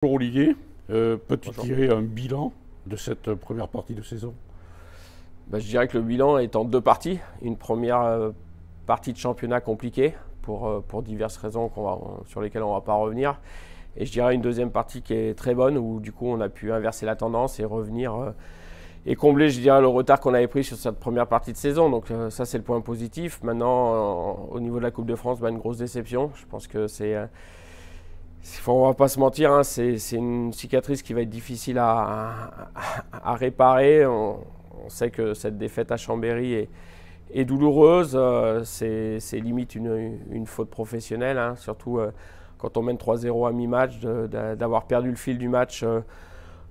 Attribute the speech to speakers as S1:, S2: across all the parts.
S1: Bonjour Olivier, peux-tu
S2: Bonjour.
S1: tirer un bilan de cette première partie de saison?
S2: Je dirais que le bilan est en deux parties. Une première partie de championnat compliquée pour diverses raisons sur lesquelles on ne va pas revenir. Et je dirais une deuxième partie qui est très bonne où du coup on a pu inverser la tendance et revenir et combler, je dirais, le retard qu'on avait pris sur cette première partie de saison. Donc ça c'est le point positif. Maintenant au niveau de la Coupe de France, une grosse déception. Je pense que on va pas se mentir, hein, c'est une cicatrice qui va être difficile à réparer. On sait que cette défaite à Chambéry est douloureuse. C'est limite une faute professionnelle, hein, surtout quand on mène 3-0 à mi-match, d'avoir perdu le fil du match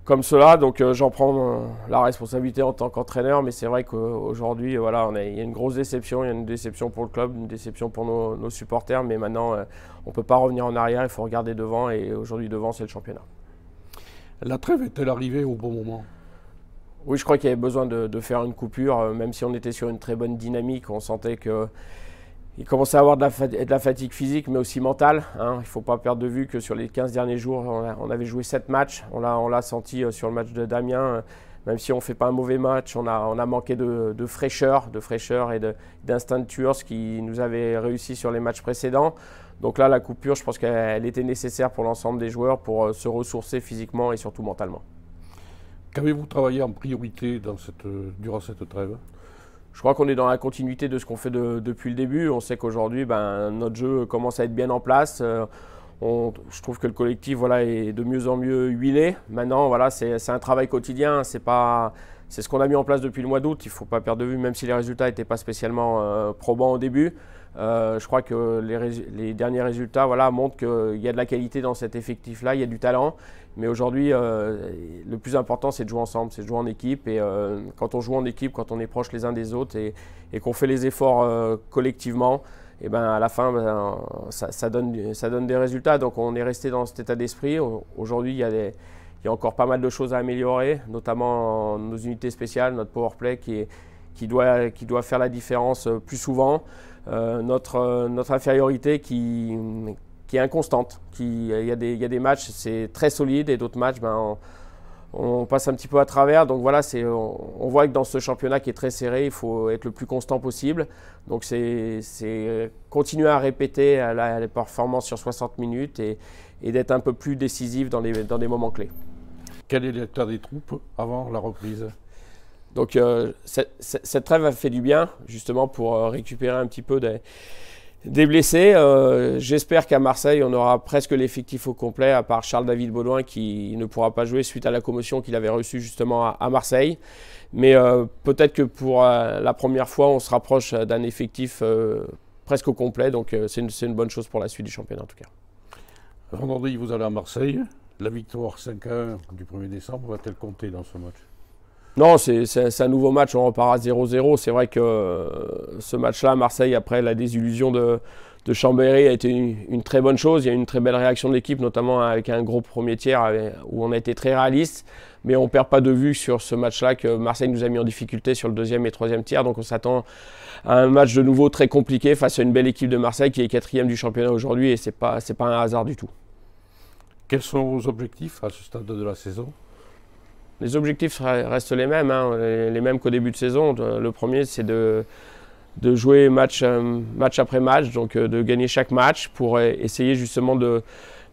S2: comme cela. Donc j'en prends la responsabilité en tant qu'entraîneur, mais c'est vrai qu'aujourd'hui, voilà, il y a une grosse déception. Il y a une déception pour le club, une déception pour nos supporters, mais maintenant on ne peut pas revenir en arrière, il faut regarder devant, et aujourd'hui devant c'est le championnat.
S1: La trêve est-elle arrivée au bon moment?
S2: Oui, je crois qu'il y avait besoin de faire une coupure, même si on était sur une très bonne dynamique. On sentait qu'il commençait à avoir de la fatigue physique, mais aussi mentale, hein. Il ne faut pas perdre de vue que sur les 15 derniers jours, on avait joué 7 matchs. On l'a senti sur le match de Damien. Même si on ne fait pas un mauvais match, on a manqué de fraîcheur et d'instinct de tueur, ce qui nous avait réussi sur les matchs précédents. Donc là, la coupure, je pense qu'elle était nécessaire pour l'ensemble des joueurs pour se ressourcer physiquement et surtout mentalement.
S1: Qu'avez-vous travaillé en priorité durant cette trêve?
S2: Je crois qu'on est dans la continuité de ce qu'on fait depuis le début. On sait qu'aujourd'hui, notre jeu commence à être bien en place. Je trouve que le collectif, voilà, est de mieux en mieux huilé. Maintenant, voilà, c'est un travail quotidien. C'est ce qu'on a mis en place depuis le mois d'août. Il ne faut pas perdre de vue, même si les résultats n'étaient pas spécialement probants au début. Je crois que les derniers résultats, voilà, montrent qu'il y a de la qualité dans cet effectif-là, il y a du talent. Mais aujourd'hui, le plus important, c'est de jouer ensemble, c'est de jouer en équipe. Et quand on joue en équipe, quand on est proche les uns des autres et qu'on fait les efforts collectivement, et à la fin, ça donne des résultats. Donc on est resté dans cet état d'esprit. Aujourd'hui, il y a encore pas mal de choses à améliorer, notamment nos unités spéciales, notre powerplay qui doit faire la différence plus souvent. Notre infériorité qui est inconstante. Il y a des matchs, c'est très solide, et d'autres matchs, on passe un petit peu à travers. Donc voilà, on voit que dans ce championnat qui est très serré, il faut être le plus constant possible. Donc c'est continuer à répéter les performances sur 60 minutes et d'être un peu plus décisif dans des moments clés.
S1: Quel est l'état des troupes avant la reprise?
S2: Donc cette trêve a fait du bien, justement, pour récupérer un petit peu des blessés. J'espère qu'à Marseille, on aura presque l'effectif au complet, à part Charles-David Baudouin qui ne pourra pas jouer suite à la commotion qu'il avait reçue justement à Marseille. Mais peut-être que pour la première fois, on se rapproche d'un effectif presque au complet. Donc c'est une bonne chose pour la suite du championnat en tout cas.
S1: Vendredi, vous allez à Marseille. La victoire 5-1 du 1er décembre va-t-elle compter dans ce match?
S2: Non, c'est un nouveau match, on repart à 0-0. C'est vrai que ce match-là à Marseille, après la désillusion de Chambéry, a été une très bonne chose. Il y a eu une très belle réaction de l'équipe, notamment avec un gros premier tiers où on a été très réaliste. Mais on ne perd pas de vue sur ce match-là que Marseille nous a mis en difficulté sur le deuxième et troisième tiers. Donc on s'attend à un match de nouveau très compliqué face à une belle équipe de Marseille qui est 4e du championnat aujourd'hui, et ce n'est pas un hasard du tout.
S1: Quels sont vos objectifs à ce stade de la saison?
S2: Les objectifs restent les mêmes, hein, les mêmes qu'au début de saison. Le premier, c'est de jouer match après match, donc de gagner chaque match pour essayer justement de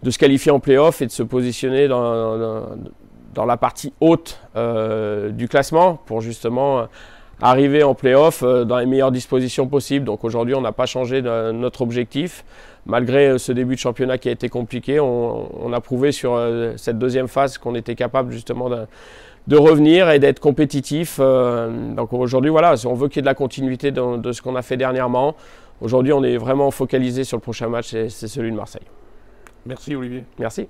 S2: se qualifier en play-off et de se positionner dans la partie haute du classement pour justement arriver en play-off dans les meilleures dispositions possibles. Donc aujourd'hui, on n'a pas changé notre objectif. Malgré ce début de championnat qui a été compliqué, on a prouvé sur cette deuxième phase qu'on était capable justement de revenir et d'être compétitif. Donc aujourd'hui, voilà, on veut qu'il y ait de la continuité de ce qu'on a fait dernièrement. Aujourd'hui, on est vraiment focalisé sur le prochain match, c'est celui de Marseille.
S1: Merci Olivier.
S2: Merci.